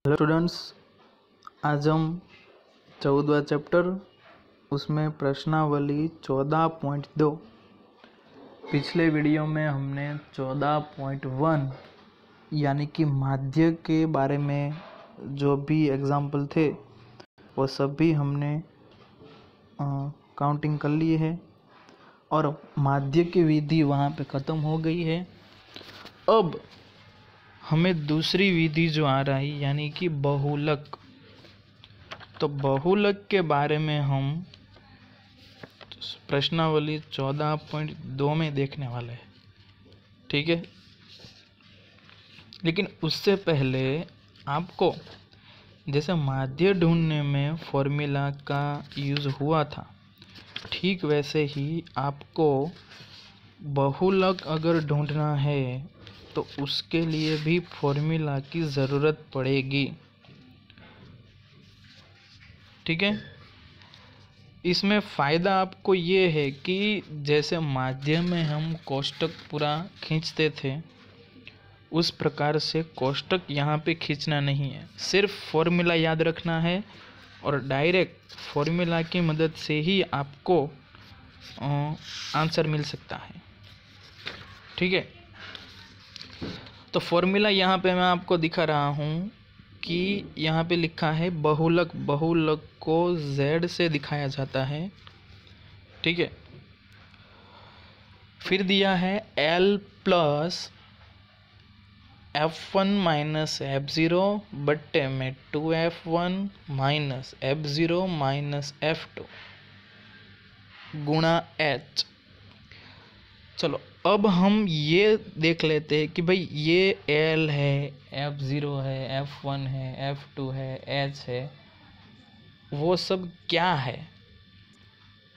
Hello students, आज हम 14वां chapter उसमें प्रश्नावली 14.2। पिछले वीडियो में हमने 14.1 यानी कि माध्य के बारे में जो भी एग्जाम्पल थे वो सभी हमने काउंटिंग कर लिए है और माध्य की विधि वहाँ पे ख़त्म हो गई है। अब हमें दूसरी विधि जो आ रही यानी कि बहुलक, तो बहुलक के बारे में हम प्रश्नावली 14.2 में देखने वाले हैं। ठीक है, लेकिन उससे पहले आपको जैसे माध्य ढूंढने में फॉर्मूला का यूज़ हुआ था, ठीक वैसे ही आपको बहुलक अगर ढूंढना है तो उसके लिए भी फॉर्मूला की ज़रूरत पड़ेगी। ठीक है, इसमें फ़ायदा आपको ये है कि जैसे माध्य में हम कोष्टक पूरा खींचते थे उस प्रकार से कोष्टक यहाँ पे खींचना नहीं है, सिर्फ फॉर्मूला याद रखना है और डायरेक्ट फॉर्मूला की मदद से ही आपको आंसर मिल सकता है। ठीक है, तो फॉर्मूला यहाँ पे मैं आपको दिखा रहा हूँ कि यहाँ पे लिखा है बहुलक। बहुलक को z से दिखाया जाता है। ठीक है, फिर दिया है L plus F1 minus F0 बट्टे में 2F1 minus F0 minus F2 गुणा H। चलो अब हम ये देख लेते हैं कि भाई ये L है, F0 है, F1 है, F2 है, H है, वो सब क्या है।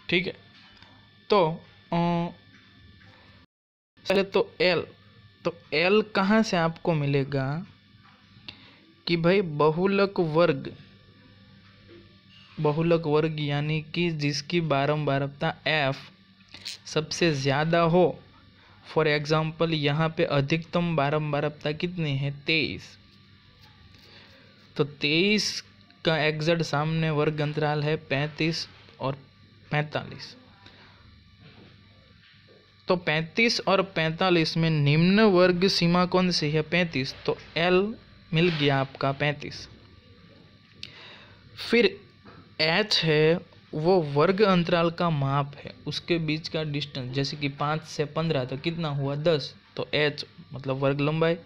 ठीक है, तो पहले तो L कहाँ से आपको मिलेगा कि भाई बहुलक वर्ग यानी कि जिसकी बारंबारता F सबसे ज़्यादा हो। फॉर एग्जाम्पल यहाँ पे अधिकतम बारंबारता कितनी है 23, तो 23 का एग्जैक्ट सामने वर्ग अंतराल है 35 और 45। तो 35 और 45 में निम्न वर्ग सीमा कौन सी है 35, तो L मिल गया आपका 35। फिर H है वो वर्ग अंतराल का माप है, उसके बीच का डिस्टेंस, जैसे कि 5 से 15 तो कितना हुआ 10, तो H मतलब वर्ग लंबाई।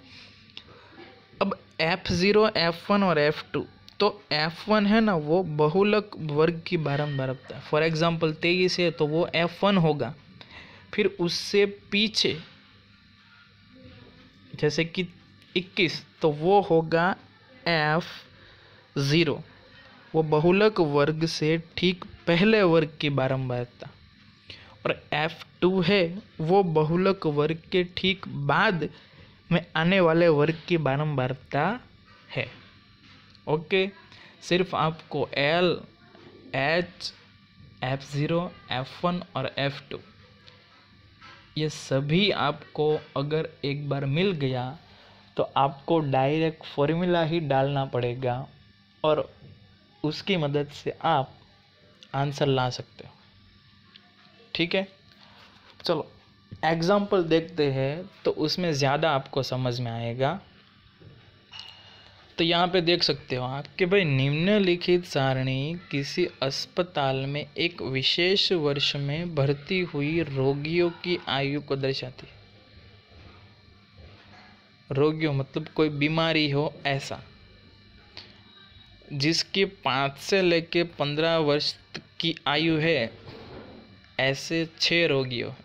अब F0, F1 और F2, तो F1 है ना वो बहुलक वर्ग की बारंबारता। फॉर एग्जांपल 23 है तो वो F1 होगा। फिर उससे पीछे जैसे कि 21 तो वो होगा F0, वो बहुलक वर्ग से ठीक पहले वर्ग की बारंबारता। और F2 है वो बहुलक वर्ग के ठीक बाद में आने वाले वर्ग की बारंबारता है। ओके, सिर्फ आपको L, H, F0, F1 और F2 ये सभी आपको अगर एक बार मिल गया तो आपको डायरेक्ट फॉर्मूला ही डालना पड़ेगा और उसकी मदद से आप आंसर ला सकते हो। ठीक है, चलो एग्जाम्पल देखते हैं तो उसमें ज़्यादा आपको समझ में आएगा। तो यहाँ पे देख सकते हो आप कि भाई निम्नलिखित सारणी किसी अस्पताल में एक विशेष वर्ष में भर्ती हुई रोगियों की आयु को दर्शाती है। रोगियों मतलब कोई बीमारी हो ऐसा, जिसकी 5 से लेके 15 वर्ष की आयु है, ऐसे 6 रोगियों हैं।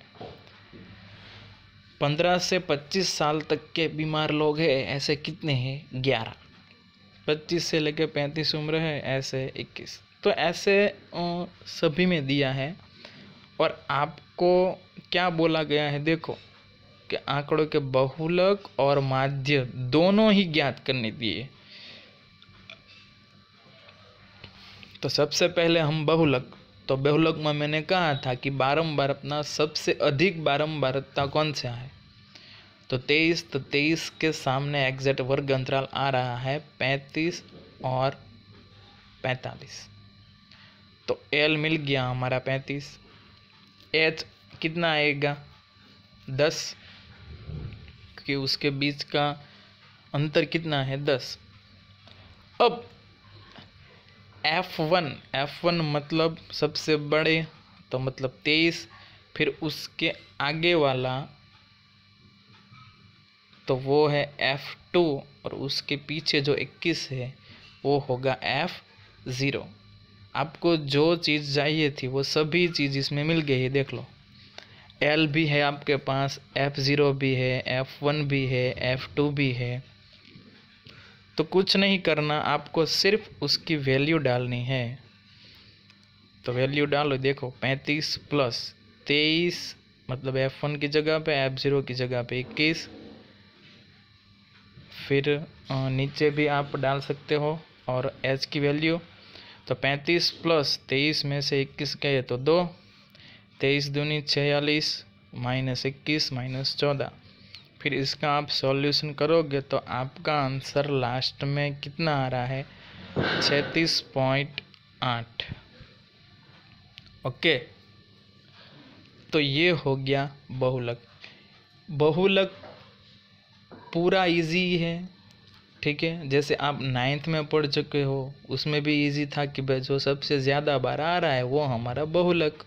15 से 25 साल तक के बीमार लोग हैं, ऐसे कितने हैं 11। 25 से लेके 35 उम्र है, ऐसे 21। तो ऐसे सभी में दिया है। और आपको क्या बोला गया है देखो कि आंकड़ों के बहुलक और माध्य दोनों ही ज्ञात करने दिए। तो सबसे पहले हम बहुलक, तो बहुलक में मैंने कहा था कि बारंबारता सबसे अधिक बारंबारता कौन सा है, तो 23 के सामने एग्जैक्ट वर्ग अंतराल आ रहा है 35 और 45। तो एल मिल गया हमारा 35। एच कितना आएगा 10, क्योंकि उसके बीच का अंतर कितना है 10। अब F1 मतलब सबसे बड़े, तो मतलब 23, फिर उसके आगे वाला तो वो है F2, और उसके पीछे जो 21 है वो होगा F0। आपको जो चीज़ चाहिए थी वो सभी चीज़ इसमें मिल गई है। देख लो, L भी है आपके पास, F0 भी है, F1 भी है, F2 भी है। तो कुछ नहीं करना, आपको सिर्फ उसकी वैल्यू डालनी है। तो वैल्यू डालो, देखो 35 प्लस 23 मतलब F1 की जगह पे, F0 की जगह पे 21। फिर नीचे भी आप डाल सकते हो और H की वैल्यू। तो 35 प्लस 23 में से 21 गए तो 2, 23 दूनी 46 माइनस 21 माइनस 14। फिर इसका आप सॉल्यूशन करोगे तो आपका आंसर लास्ट में कितना आ रहा है 36.8। ओके, तो ये हो गया बहुलक। बहुलक पूरा इजी है, ठीक है। जैसे आप 9th में पढ़ चुके हो, उसमें भी इजी था कि भाई जो सबसे ज़्यादा बार आ रहा है वो हमारा बहुलक।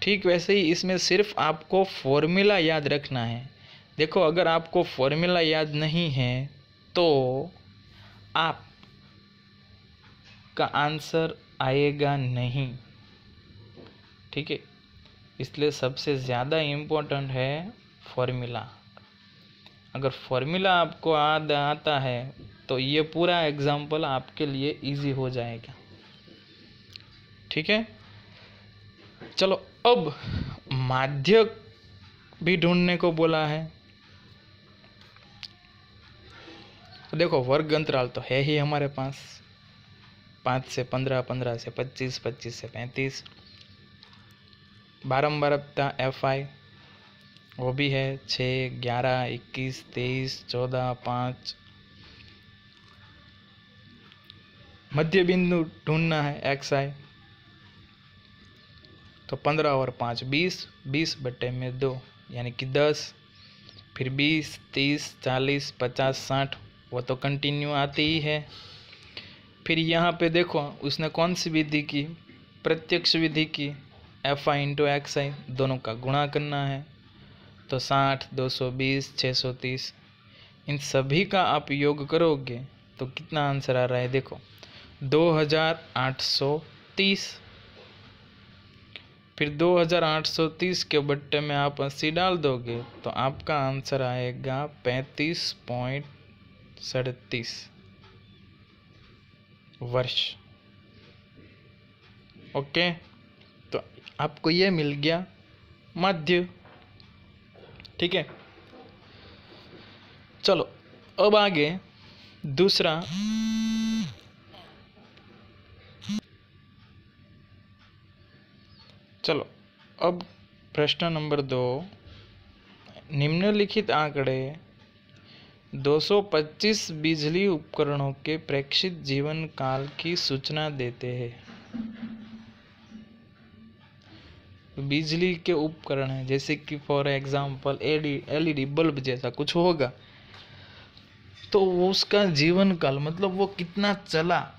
ठीक वैसे ही इसमें सिर्फ आपको फॉर्मूला याद रखना है। देखो, अगर आपको फॉर्मूला याद नहीं है तो आप का आंसर आएगा नहीं, ठीक है। इसलिए सबसे ज़्यादा इम्पोर्टेंट है फॉर्मूला। अगर फॉर्मूला आपको आता है तो ये पूरा एग्जाम्पल आपके लिए इजी हो जाएगा, ठीक है। चलो, अब माध्य भी ढूंढने को बोला है। देखो, वर्ग अंतराल तो है ही हमारे पास, 5 से 15, 15 से 25, 25 से 35। बारंबारता FI वो भी है 6, 11, 21, 23, 14, 5। मध्य बिंदु ढूंढना है XI। तो 15 और 5 20, 20 बटे में 2 यानी कि 10। फिर 20, 30, 40, 50, 60 वो तो कंटिन्यू आती ही है। फिर यहाँ पे देखो उसने कौन सी विधि की, प्रत्यक्ष विधि की। FI इंटू XI दोनों का गुणा करना है। तो 60, 220, 630, इन सभी का आप योग करोगे तो कितना आंसर आ रहा है, देखो 2830। फिर 2830 के बट्टे में आप 80 डाल दोगे तो आपका आंसर आएगा 35.37 वर्ष। ओके, तो आपको ये मिल गया माध्य, ठीक है। चलो, अब आगे दूसरा। चलो, अब प्रश्न नंबर 2, निम्नलिखित आंकड़े 225 बिजली उपकरणों के प्रेक्षित जीवन काल की सूचना देते हैं। बिजली के उपकरण है, जैसे कि फॉर एग्जांपल LED बल्ब जैसा कुछ होगा, तो उसका जीवन काल मतलब वो कितना चला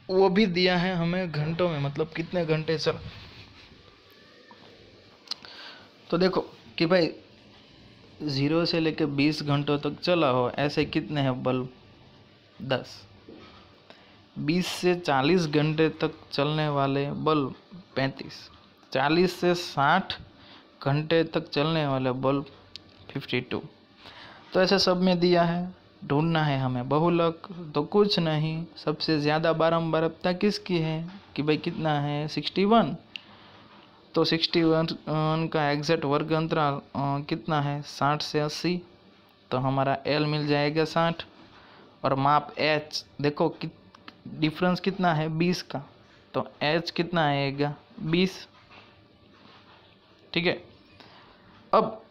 वो भी दिया है हमें घंटों में, मतलब कितने घंटे चला। तो देखो कि भाई 0 से लेकर 20 घंटों तक चला हो, ऐसे कितने हैं बल्ब 10। 20 से 40 घंटे तक चलने वाले बल्ब 35। 40 से 60 घंटे तक चलने वाले बल्ब 52। तो ऐसे सब में दिया है, ढूंढना है हमें बहुलक। तो कुछ नहीं, सबसे ज़्यादा बारंबारता किसकी है कि भाई कितना है 61। तो 61 का एग्जैक्ट वर्ग अंतराल कितना है 60 से 80। तो हमारा L मिल जाएगा 60। और माप H देखो डिफरेंस कितना है 20 का, तो H कितना आएगा 20, ठीक है। अब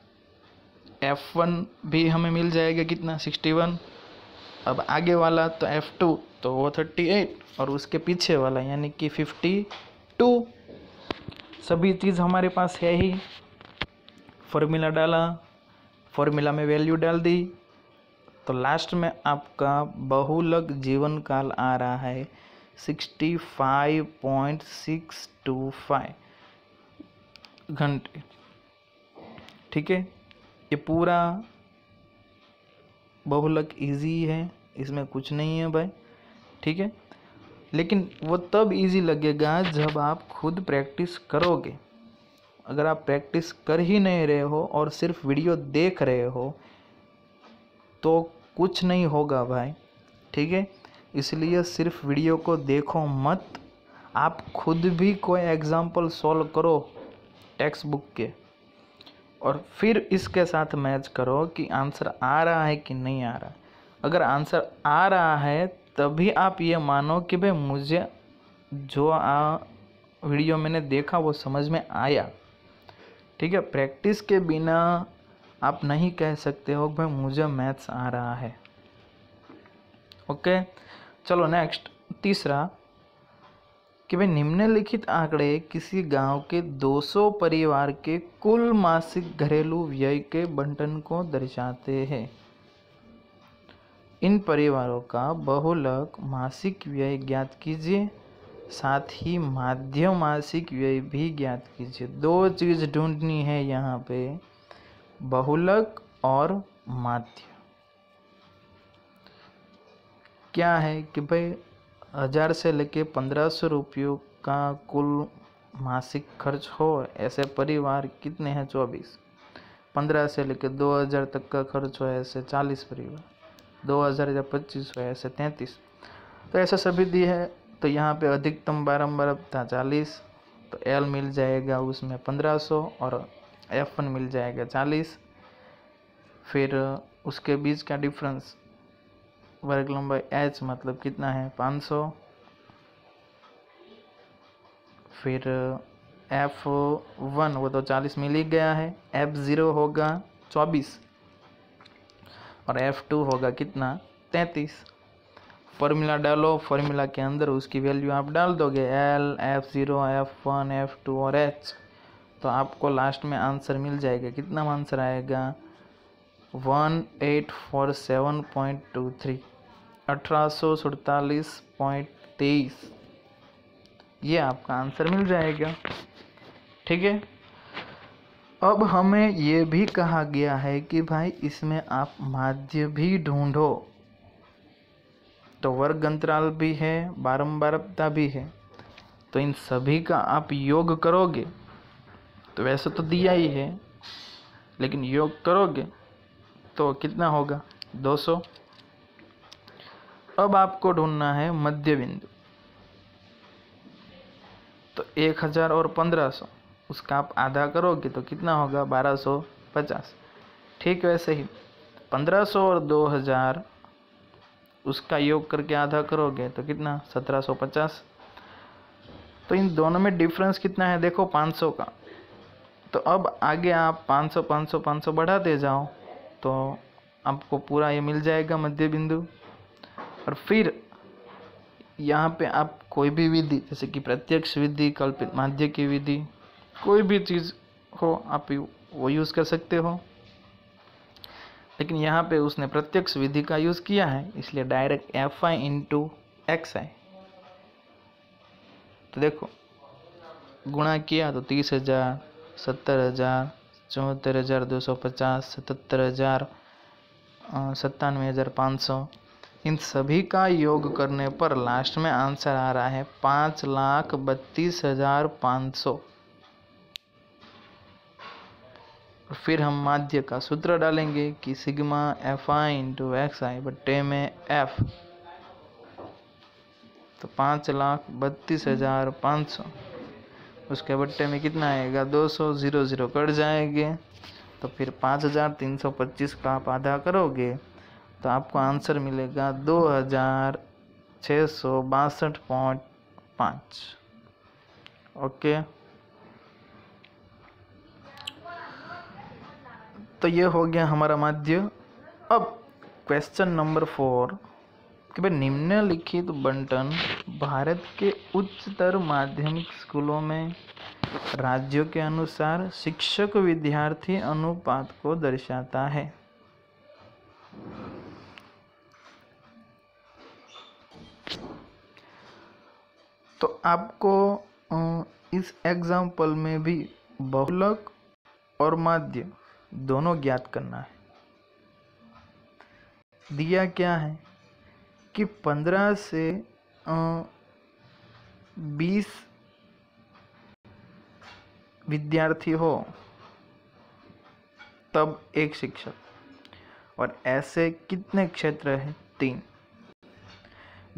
F1 भी हमें मिल जाएगा कितना 61। अब आगे वाला तो F2 तो वो 38 और उसके पीछे वाला यानी कि 52। सभी चीज़ हमारे पास है ही। फॉर्मूला डाला, फॉर्मूला में वैल्यू डाल दी, तो लास्ट में आपका बहुलक जीवन काल आ रहा है 65.625 घंटे। ठीक है, ये पूरा बहुलक इजी है, इसमें कुछ नहीं है भाई। ठीक है, लेकिन वो तब इजी लगेगा जब आप खुद प्रैक्टिस करोगे। अगर आप प्रैक्टिस कर ही नहीं रहे हो और सिर्फ वीडियो देख रहे हो तो कुछ नहीं होगा भाई। ठीक है, इसलिए सिर्फ वीडियो को देखो मत, आप खुद भी कोई एग्जाम्पल सॉल्व करो टेक्स्ट बुक के, और फिर इसके साथ मैच करो कि आंसर आ रहा है कि नहीं आ रहा है। अगर आंसर आ रहा है तभी आप ये मानो कि भाई मुझे जो वीडियो मैंने देखा वो समझ में आया। ठीक है, प्रैक्टिस के बिना आप नहीं कह सकते हो भाई मुझे मैथ्स आ रहा है। ओके, चलो नेक्स्ट तीसरा कि भाई निम्नलिखित आंकड़े किसी गांव के 200 परिवार के कुल मासिक घरेलू व्यय के बंटन को दर्शाते हैं। इन परिवारों का बहुलक मासिक व्यय ज्ञात कीजिए, साथ ही माध्य मासिक व्यय भी ज्ञात कीजिए। दो चीज ढूंढनी है यहाँ पे, बहुलक और माध्य। क्या है कि भाई 1000 से लेके 1500 रुपयों का कुल मासिक खर्च हो, ऐसे परिवार कितने हैं 24। 15 से लेके 2000 तक का खर्च हो ऐसे 40 परिवार, 2000 या 25 हो ऐसे 33। तो ऐसे सभी दिए है। तो यहाँ पे अधिकतम बारंबार था 40, तो L मिल जाएगा उसमें 1500 और F1 मिल जाएगा 40। फिर उसके बीच का डिफरेंस वर्ग लंबाई H मतलब कितना है 500। फिर F1 वो तो 40 मिल ही गया है, F0 होगा 24 और F2 होगा कितना 33। फॉर्मूला डालो, फॉर्मूला के अंदर उसकी वैल्यू आप डाल दोगे L, F0, F1, F2 और H, तो आपको लास्ट में आंसर मिल जाएगा। कितना आंसर आएगा 1847.23, 1847.23, ये आपका आंसर मिल जाएगा। ठीक है, अब हमें ये भी कहा गया है कि भाई इसमें आप माध्य भी ढूंढो, तो वर्ग अंतराल भी है, बारंबारता भी है, तो इन सभी का आप योग करोगे तो वैसे तो दिया ही है, लेकिन योग करोगे तो कितना होगा 200। अब आपको ढूंढना है मध्य बिंदु, तो 1000 और 1500 उसका आप आधा करोगे तो कितना होगा 1250। ठीक वैसे ही 1500 और 2000 उसका योग करके आधा करोगे तो कितना 1750। तो इन दोनों में डिफरेंस कितना है देखो 500 का। तो अब आगे आप 500 500 500 बढ़ाते जाओ तो आपको पूरा ये मिल जाएगा मध्य बिंदु। और फिर यहाँ पे आप कोई भी विधि जैसे कि प्रत्यक्ष विधि, कल्पित माध्य की विधि, कोई भी चीज़ हो आप वो यूज़ कर सकते हो, लेकिन यहाँ पे उसने प्रत्यक्ष विधि का यूज़ किया है इसलिए डायरेक्ट Fi इंटू एक्स है। तो देखो गुणा किया तो 30,000, 70,000, 74,250, 77,000, 97,500, इन सभी का योग करने पर लास्ट में आंसर आ रहा है 5,32,500। फिर हम माध्य का सूत्र डालेंगे कि सिग्मा Fi इंटू एक्स आई बट्टे में F, तो 5,32,500 उसके बट्टे में कितना आएगा 200, 0 0 कट जाएंगे, तो फिर 5,325 का आप आधा करोगे तो आपको आंसर मिलेगा 2,662.5। ओके, तो ये हो गया हमारा माध्य। अब क्वेश्चन नंबर 4 कि भाई निम्नलिखित बंटन भारत के उच्चतर माध्यमिक स्कूलों में राज्यों के अनुसार शिक्षक विद्यार्थी अनुपात को दर्शाता है। तो आपको इस एग्जाम्पल में भी बहुलक और माध्य दोनों ज्ञात करना है। दिया क्या है कि 15 से 20 विद्यार्थी हो तब एक शिक्षक, और ऐसे कितने क्षेत्र है? 3।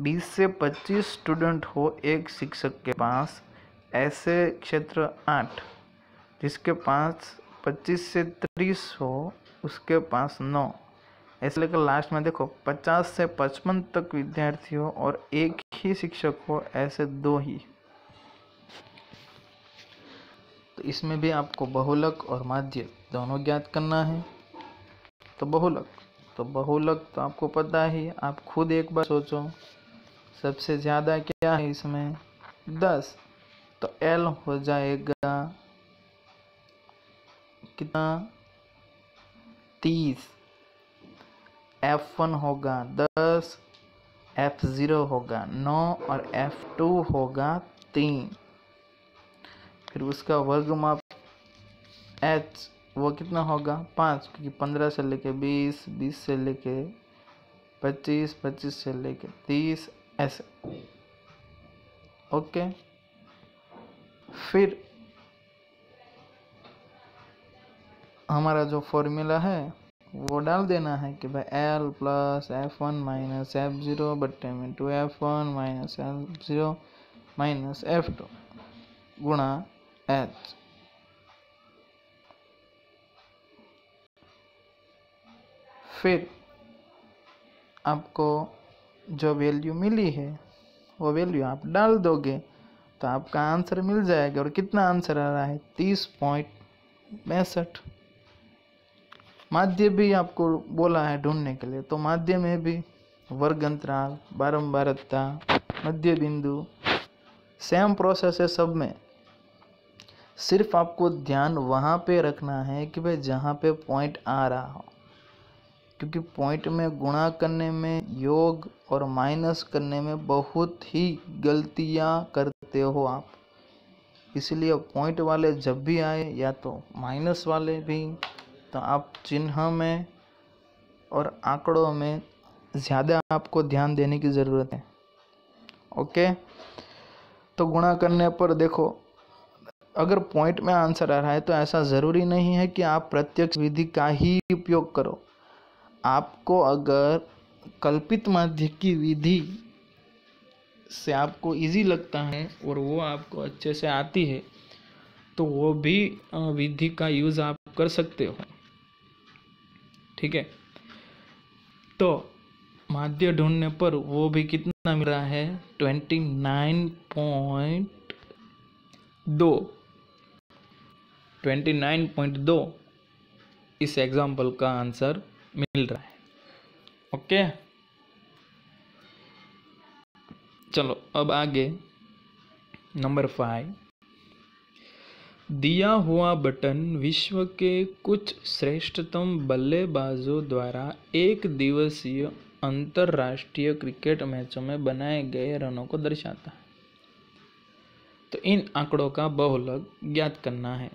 20 से 25 स्टूडेंट हो एक शिक्षक के पास, ऐसे क्षेत्र 8, जिसके पास 25 से 30 हो उसके पास 9, ऐसे लेकर लास्ट में देखो 50 से 55 तक विद्यार्थी हो और एक ही शिक्षक हो, ऐसे 2 ही। तो इसमें भी आपको बहुलक और माध्य दोनों ज्ञात करना है। तो बहुलक तो आपको पता ही, आप खुद एक बार सोचो, सबसे ज़्यादा क्या है इसमें? 10, तो L हो जाएगा कितना? 30। F1 होगा 10, F0 होगा 9 और F2 होगा 3। फिर उसका वर्गमाप H वो कितना होगा? 5, क्योंकि 15 से लेके 20, 20 से लेके 25, 25 से लेके 30, ऐसे। ओके, फिर हमारा जो फॉर्मूला है वो डाल देना है कि भाई L plus F1 minus F0 बट्टे में 2F1 minus F0 minus F2 गुणा H। फिर आपको जो वैल्यू मिली है वो वैल्यू आप डाल दोगे तो आपका आंसर मिल जाएगा। और कितना आंसर आ रहा है? 30.62। माध्य भी आपको बोला है ढूंढने के लिए, तो माध्य में भी वर्ग अंतराल, बारंबारता, मध्य बिंदु सेम प्रोसेस है सब में। सिर्फ आपको ध्यान वहाँ पे रखना है कि भाई जहाँ पे पॉइंट आ रहा हो, क्योंकि पॉइंट में गुणा करने में, योग और माइनस करने में बहुत ही गलतियाँ करते हो आप। इसलिए पॉइंट वाले जब भी आए या तो माइनस वाले भी, तो आप चिन्ह में और आंकड़ों में ज़्यादा आपको ध्यान देने की ज़रूरत है। ओके, तो गुणा करने पर देखो, अगर पॉइंट में आंसर आ रहा है तो ऐसा ज़रूरी नहीं है कि आप प्रत्यक्ष विधि का ही उपयोग करो। आपको अगर कल्पित माध्य की विधि से आपको इजी लगता है और वो आपको अच्छे से आती है तो वो भी विधि का यूज़ आप कर सकते हो। ठीक है, तो माध्य ढूंढने पर वो भी कितना मिल रहा है? 29.2 इस एग्जाम्पल का आंसर मिल रहा है। ओके, चलो अब आगे नंबर 5। दिया हुआ बटन विश्व के कुछ श्रेष्ठतम बल्लेबाजों द्वारा एक दिवसीय अंतरराष्ट्रीय क्रिकेट मैचों में बनाए गए रनों को दर्शाता है। तो इन आंकड़ों का बहुलक ज्ञात करना है।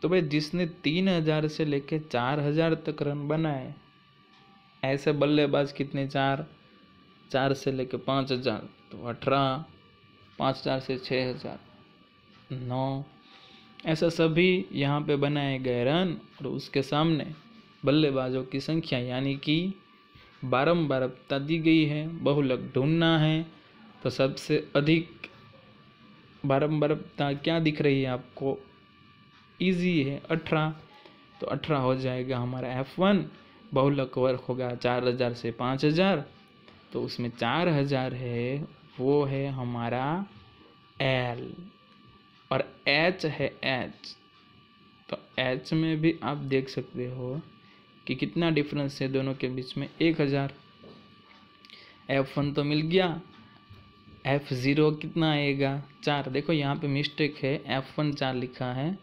तो भाई जिसने 3000 से लेके 4000 तक रन बनाए, ऐसे बल्लेबाज कितने? 4 से लेके 5000, तो 18, 5000 से 6000, 9, ऐसा सभी यहाँ पे बनाए गए रन और उसके सामने बल्लेबाजों की संख्या यानी कि बारंबारता दी गई है। बहुलक ढूंढना है तो सबसे अधिक बारंबारता क्या दिख रही है आपको? इजी है, 18। तो 18 हो जाएगा हमारा F1। बहुलक वर्ग होगा 4000 से 5000, तो उसमें 4000 है, वो है हमारा L, और H है H, तो h में भी आप देख सकते हो कि कितना डिफरेंस है दोनों के बीच में, 1000। F1 तो मिल गया, F0 कितना आएगा 4। देखो यहाँ पे मिस्टेक है, F1 4 लिखा है,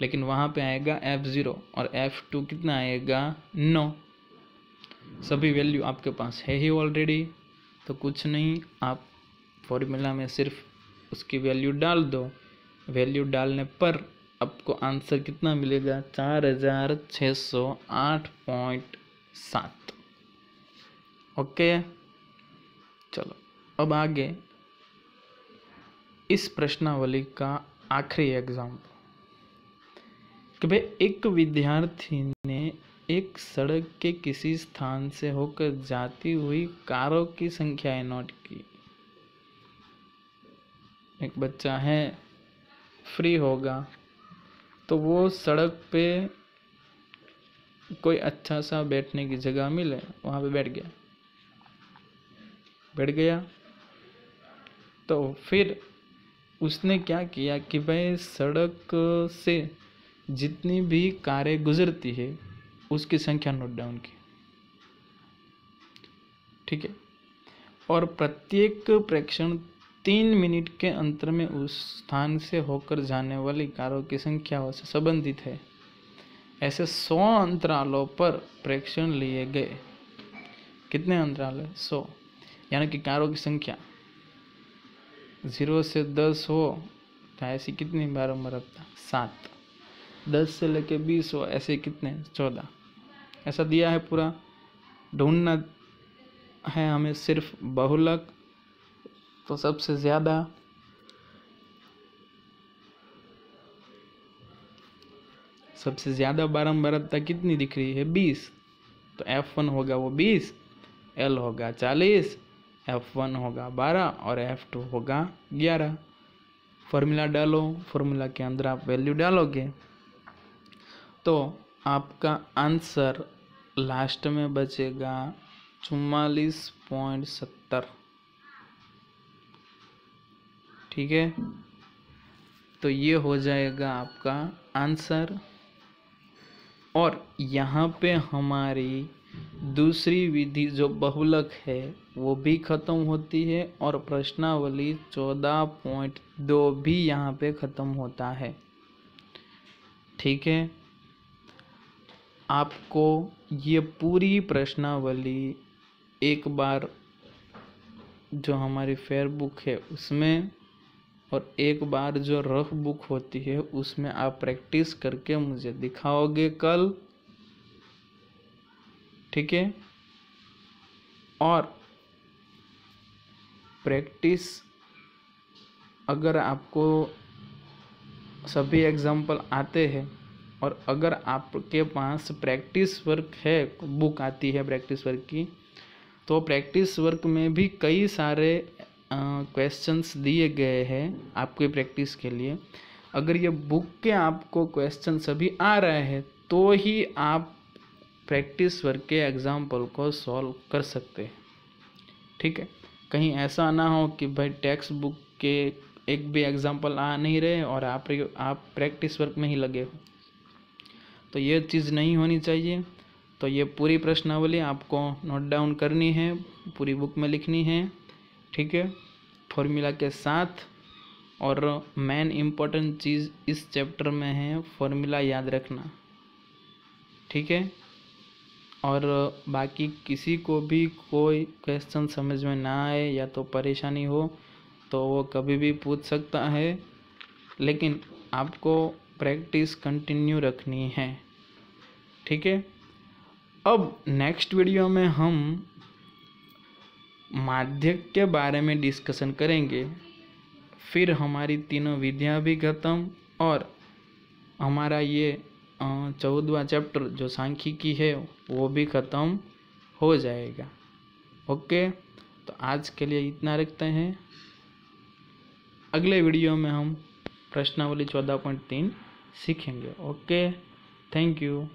लेकिन वहाँ पे आएगा F0 और F2 कितना आएगा 9। सभी वैल्यू आपके पास है ही ऑलरेडी, तो कुछ नहीं, आप फॉर्मूला में सिर्फ उसकी वैल्यू डाल दो। वैल्यू डालने पर आपको आंसर कितना मिलेगा, 4608.7। ओके, चलो अब आगे इस प्रश्नावली का आखिरी एग्जाम्पल कि भाई एक विद्यार्थी ने एक सड़क के किसी स्थान से होकर जाती हुई कारों की संख्याएं नोट की। एक बच्चा है, फ्री होगा तो वो सड़क पे कोई अच्छा सा बैठने की जगह मिले, वहाँ पे बैठ गया। तो फिर उसने क्या किया कि भाई सड़क से जितनी भी कारें गुजरती है उसकी संख्या नोट डाउन की, ठीक है। और प्रत्येक प्रेक्षण 3 मिनट के अंतर में उस स्थान से होकर जाने वाली कारों की संख्या से संबंधित है। ऐसे 100 अंतरालों पर प्रेक्षण लिए गए। कितने अंतराल है? 100। यानी कि कारों की संख्या 0 से 10 हो तो ऐसी कितनी बारंबारता? 7। 10 से लेके 20 हो, ऐसे कितने? 14। ऐसा दिया है पूरा। ढूंढना है हमें सिर्फ बहुलक। तो सबसे ज़्यादा बारंबारता कितनी दिख रही है? 20। तो F1 होगा वो 20, L होगा 40, F1 होगा 12 और F2 होगा 11। फॉर्मूला डालो, फॉर्मूला के अंदर आप वैल्यू डालोगे तो आपका आंसर लास्ट में बचेगा 44.70। ठीक है, तो ये हो जाएगा आपका आंसर। और यहाँ पे हमारी दूसरी विधि जो बहुलक है वो भी खत्म होती है और प्रश्नावली 14.2 भी यहाँ पे खत्म होता है। ठीक है, आपको ये पूरी प्रश्नावली एक बार जो हमारी फेयर बुक है उसमें और एक बार जो रफ बुक होती है उसमें आप प्रैक्टिस करके मुझे दिखाओगे कल। ठीक है, और प्रैक्टिस अगर आपको सभी एग्जाम्पल आते हैं और अगर आपके पास प्रैक्टिस वर्क है, बुक आती है प्रैक्टिस वर्क की, तो प्रैक्टिस वर्क में भी कई सारे क्वेश्चंस दिए गए हैं आपके प्रैक्टिस के लिए। अगर ये बुक के आपको क्वेश्चन सभी आ रहे हैं तो ही आप प्रैक्टिस वर्क के एग्जाम्पल को सॉल्व कर सकते हैं। ठीक है, कहीं ऐसा ना हो कि भाई टेक्स्ट बुक के एक भी एग्जाम्पल आ नहीं रहे और आप प्रैक्टिस वर्क में ही लगे हो, तो ये चीज़ नहीं होनी चाहिए। तो ये पूरी प्रश्नावली आपको नोट डाउन करनी है, पूरी बुक में लिखनी है। ठीक है, फॉर्मूला के साथ। और मेन इम्पोर्टेंट चीज़ इस चैप्टर में है फॉर्मूला याद रखना। ठीक है, और बाकी किसी को भी कोई क्वेश्चन समझ में ना आए या तो परेशानी हो तो वो कभी भी पूछ सकता है, लेकिन आपको प्रैक्टिस कंटिन्यू रखनी है। ठीक है, अब नेक्स्ट वीडियो में हम माध्यक के बारे में डिस्कशन करेंगे। फिर हमारी तीनों विधियाँ भी खत्म और हमारा ये 14वां चैप्टर जो सांख्यिकी है वो भी ख़त्म हो जाएगा। ओके, तो आज के लिए इतना रखते हैं। अगले वीडियो में हम प्रश्नावली 14.3 सीखेंगे। Okay, thank you.